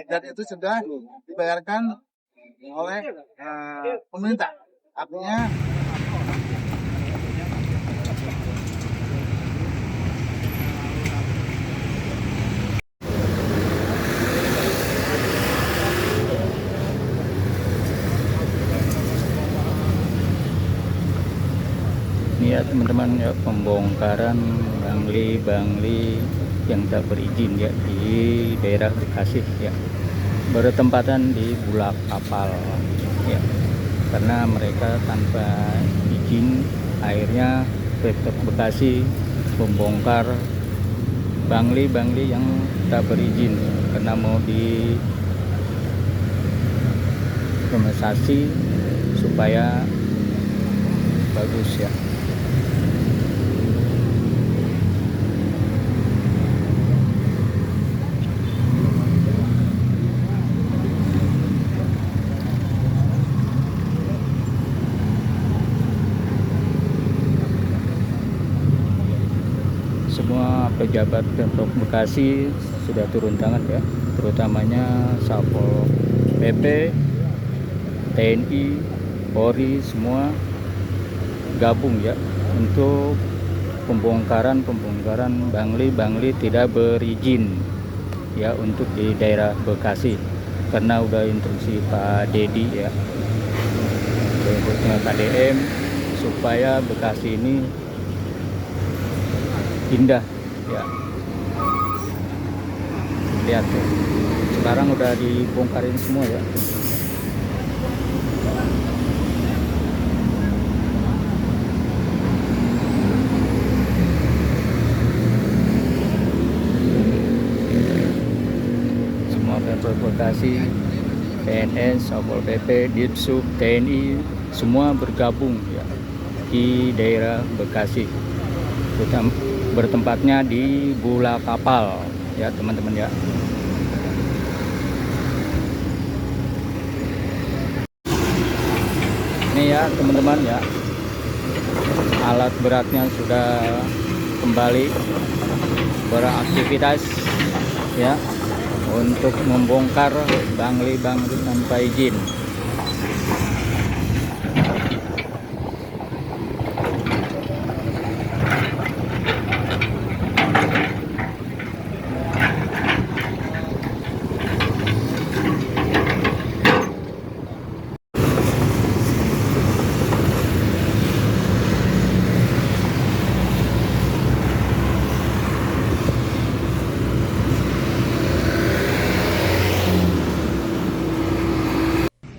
dan itu sudah dibayarkan oleh pemerintah. Artinya ini ya teman-teman ya, pembongkaran bangli yang tak berizin ya di daerah Bekasi ya, bertempatan di Bulak Kapal ya, karena mereka tanpa izin akhirnya Pemkab Bekasi membongkar bangli yang tak berizin karena mau di supaya bagus ya. Semua pejabat Pemprov Bekasi sudah turun tangan ya, terutamanya Satpol PP, TNI, Polri semua gabung ya untuk pembongkaran bangli tidak berizin ya untuk di daerah Bekasi, karena udah instruksi Pak Dedi ya, berikutnya KDM, supaya Bekasi ini indah ya. Lihat tuh, sekarang udah dibongkarin semua ya. Semua Pemprov Bekasi, PNS, Satpol PP, Ditsub, TNI semua bergabung ya di daerah Bekasi, bertempatnya di Bulak Kapal ya teman-teman ya. Ini ya teman-teman ya, alat beratnya sudah kembali beraktivitas ya untuk membongkar bangli tanpa izin.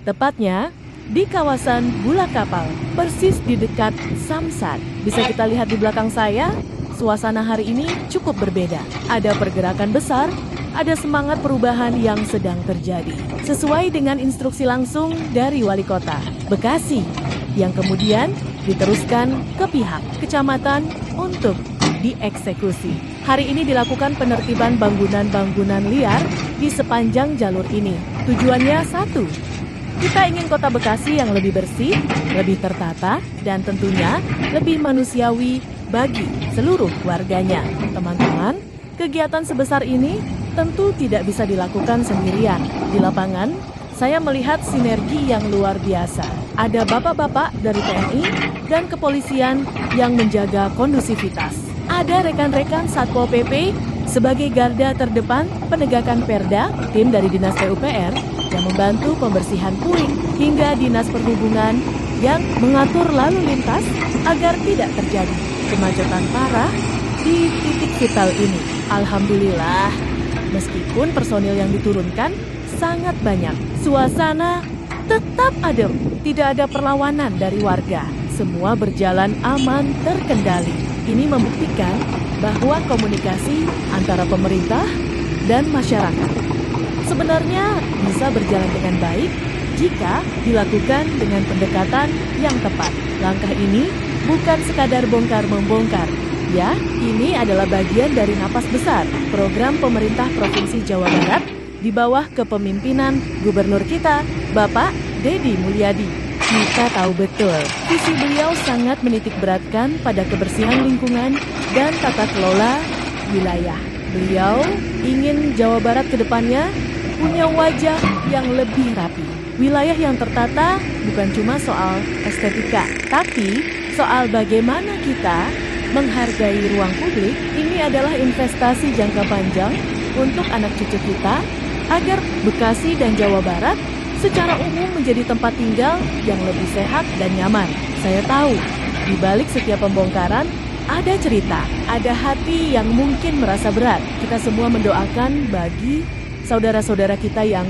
Tepatnya di kawasan Bulak Kapal, persis di dekat Samsat. Bisa kita lihat di belakang saya, suasana hari ini cukup berbeda. Ada pergerakan besar, ada semangat perubahan yang sedang terjadi. Sesuai dengan instruksi langsung dari Wali Kota Bekasi, yang kemudian diteruskan ke pihak kecamatan untuk dieksekusi. Hari ini dilakukan penertiban bangunan-bangunan liar di sepanjang jalur ini. Tujuannya satu, kita ingin kota Bekasi yang lebih bersih, lebih tertata, dan tentunya lebih manusiawi bagi seluruh warganya. Teman-teman, kegiatan sebesar ini tentu tidak bisa dilakukan sendirian. Di lapangan, saya melihat sinergi yang luar biasa. Ada bapak-bapak dari TNI dan kepolisian yang menjaga kondusivitas. Ada rekan-rekan Satpol PP sebagai garda terdepan penegakan perda, tim dari Dinas PUPR yang membantu pembersihan puing, hingga Dinas Perhubungan yang mengatur lalu lintas agar tidak terjadi kemacetan parah di titik vital ini. Alhamdulillah, meskipun personil yang diturunkan sangat banyak, suasana tetap adem, tidak ada perlawanan dari warga. Semua berjalan aman, terkendali. Ini membuktikan bahwa komunikasi antara pemerintah dan masyarakat sebenarnya bisa berjalan dengan baik jika dilakukan dengan pendekatan yang tepat. Langkah ini bukan sekadar bongkar-membongkar. Ya, ini adalah bagian dari napas besar program pemerintah Provinsi Jawa Barat di bawah kepemimpinan Gubernur kita, Bapak Dedi Mulyadi. Kita tahu betul, visi beliau sangat menitikberatkan pada kebersihan lingkungan dan tata kelola wilayah. Beliau ingin Jawa Barat ke depannya punya wajah yang lebih rapi. Wilayah yang tertata bukan cuma soal estetika, tapi soal bagaimana kita menghargai ruang publik. Ini adalah investasi jangka panjang untuk anak cucu kita, agar Bekasi dan Jawa Barat secara umum menjadi tempat tinggal yang lebih sehat dan nyaman. Saya tahu, di balik setiap pembongkaran ada cerita, ada hati yang mungkin merasa berat. Kita semua mendoakan bagi saudara-saudara kita yang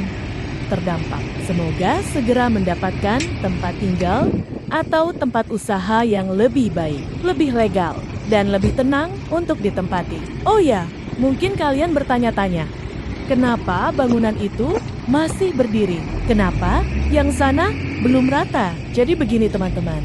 terdampak. Semoga segera mendapatkan tempat tinggal atau tempat usaha yang lebih baik, lebih legal, dan lebih tenang untuk ditempati. Oh ya, mungkin kalian bertanya-tanya, kenapa bangunan itu masih berdiri? Kenapa yang sana belum rata? Jadi begini teman-teman,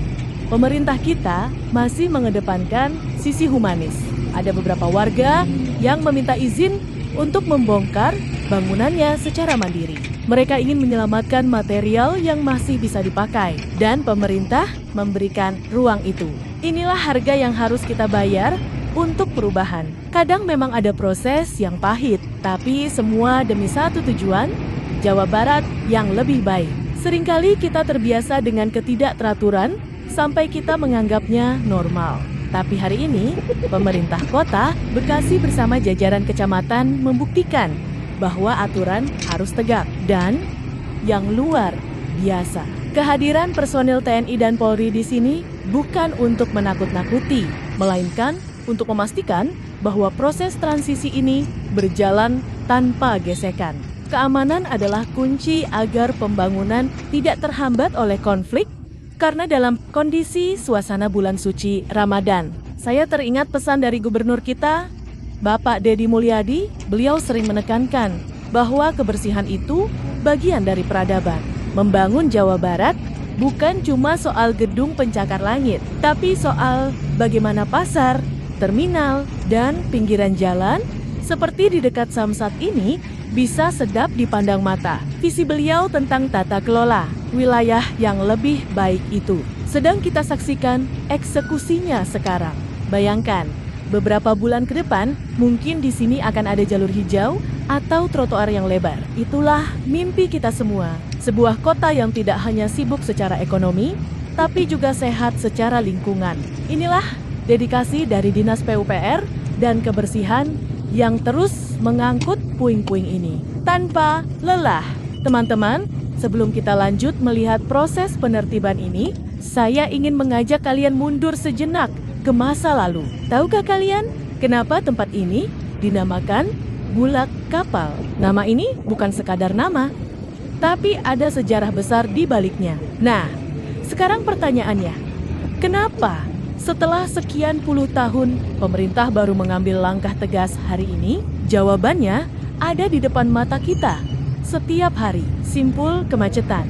pemerintah kita masih mengedepankan sisi humanis. Ada beberapa warga yang meminta izin untuk membongkar bangunannya secara mandiri. Mereka ingin menyelamatkan material yang masih bisa dipakai, dan pemerintah memberikan ruang itu. Inilah harga yang harus kita bayar untuk perubahan. Kadang memang ada proses yang pahit, tapi semua demi satu tujuan, Jawa Barat yang lebih baik. Seringkali kita terbiasa dengan ketidakteraturan sampai kita menganggapnya normal. Tapi hari ini, pemerintah kota Bekasi bersama jajaran kecamatan membuktikan bahwa aturan harus tegak dan yang luar biasa. Kehadiran personil TNI dan Polri di sini bukan untuk menakut-nakuti, melainkan untuk memastikan bahwa proses transisi ini berjalan tanpa gesekan. Keamanan adalah kunci agar pembangunan tidak terhambat oleh konflik, karena dalam kondisi suasana bulan suci Ramadan. Saya teringat pesan dari gubernur kita, Bapak Deddy Mulyadi. Beliau sering menekankan bahwa kebersihan itu bagian dari peradaban. Membangun Jawa Barat bukan cuma soal gedung pencakar langit, tapi soal bagaimana pasar, terminal, dan pinggiran jalan seperti di dekat Samsat ini bisa sedap dipandang mata. Visi beliau tentang tata kelola wilayah yang lebih baik itu sedang kita saksikan eksekusinya sekarang. Bayangkan, beberapa bulan ke depan mungkin di sini akan ada jalur hijau atau trotoar yang lebar. Itulah mimpi kita semua. Sebuah kota yang tidak hanya sibuk secara ekonomi, tapi juga sehat secara lingkungan. Inilah dedikasi dari Dinas PUPR dan Kebersihan yang terus mengangkut puing-puing ini tanpa lelah. Teman-teman, sebelum kita lanjut melihat proses penertiban ini, saya ingin mengajak kalian mundur sejenak ke masa lalu. Tahukah kalian kenapa tempat ini dinamakan Bulak Kapal? Nama ini bukan sekadar nama, tapi ada sejarah besar di baliknya. Nah, sekarang pertanyaannya, kenapa setelah sekian puluh tahun pemerintah baru mengambil langkah tegas hari ini? Jawabannya ada di depan mata kita setiap hari. Simpul kemacetan.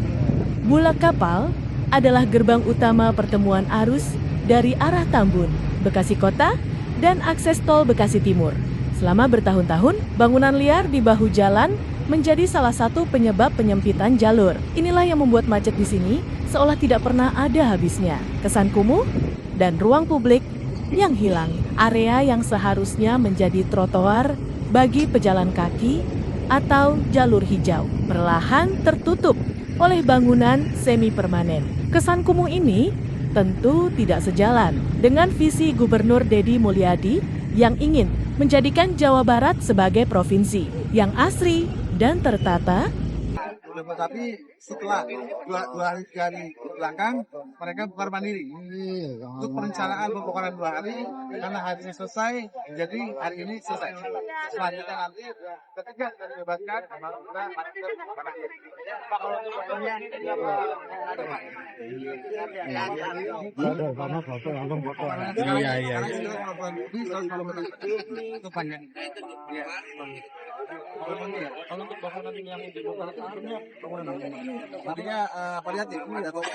Bulak Kapal adalah gerbang utama pertemuan arus dari arah Tambun, Bekasi Kota, dan akses tol Bekasi Timur. Selama bertahun-tahun, bangunan liar di bahu jalan menjadi salah satu penyebab penyempitan jalur. Inilah yang membuat macet di sini seolah tidak pernah ada habisnya. Kesan kumuh dan ruang publik yang hilang. Area yang seharusnya menjadi trotoar bagi pejalan kaki atau jalur hijau perlahan tertutup oleh bangunan semi permanen. Kesan kumuh ini tentu tidak sejalan dengan visi Gubernur Deddy Mulyadi yang ingin menjadikan Jawa Barat sebagai provinsi yang asri dan tertata. Tapi setelah dua hari 3 hari belakang mereka bongkar mandiri untuk perencanaan pembongkaran 2 hari, karena harinya selesai, jadi hari ini selesai. Selanjutnya nanti ketika sudah dibebaskan baru kita itu panjang. Kalau untuk bangunan yang dibongkar sebelumnya, tadinya variatif, ada toko,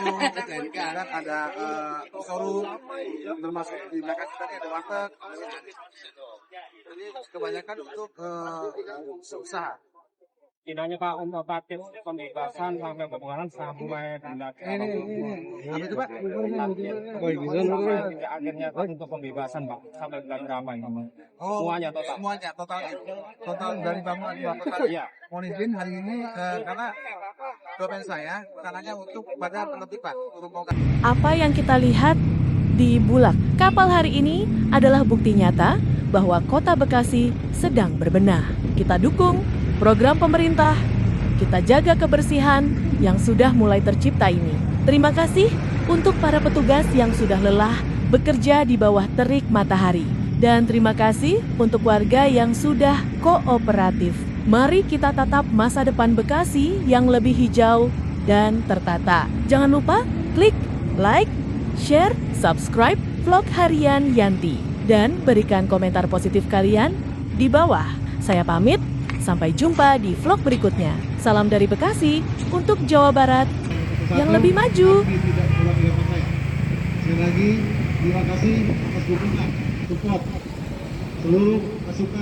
ada showroom, termasuk di belakang tadi ada warteg. Jadi kebanyakan untuk usaha. Tidak hanya Pak untuk paket pembebasan sampai pembubaran sampai Ini. Apa itu Pak? sampai akhirnya untuk pembebasan Pak sampai bulan berapa ini? Oh, Semuanya total. Semuanya total dari bangunan dua total. Iya. Mohon izin hari ini karena domain saya rencananya untuk pada penertiban rombongan. Apa yang kita lihat di Bulak Kapal hari ini adalah bukti nyata bahwa Kota Bekasi sedang berbenah. Kita dukung program pemerintah, kita jaga kebersihan yang sudah mulai tercipta ini. Terima kasih untuk para petugas yang sudah lelah bekerja di bawah terik matahari. Dan terima kasih untuk warga yang sudah kooperatif. Mari kita tatap masa depan Bekasi yang lebih hijau dan tertata. Jangan lupa klik like, share, subscribe vlog harian Yanti. Dan berikan komentar positif kalian di bawah. Saya pamit. Sampai jumpa di vlog berikutnya. Salam dari Bekasi untuk Jawa Barat yang lebih maju. Sekali lagi, terima kasih atas dukungan, support seluruh pasukan.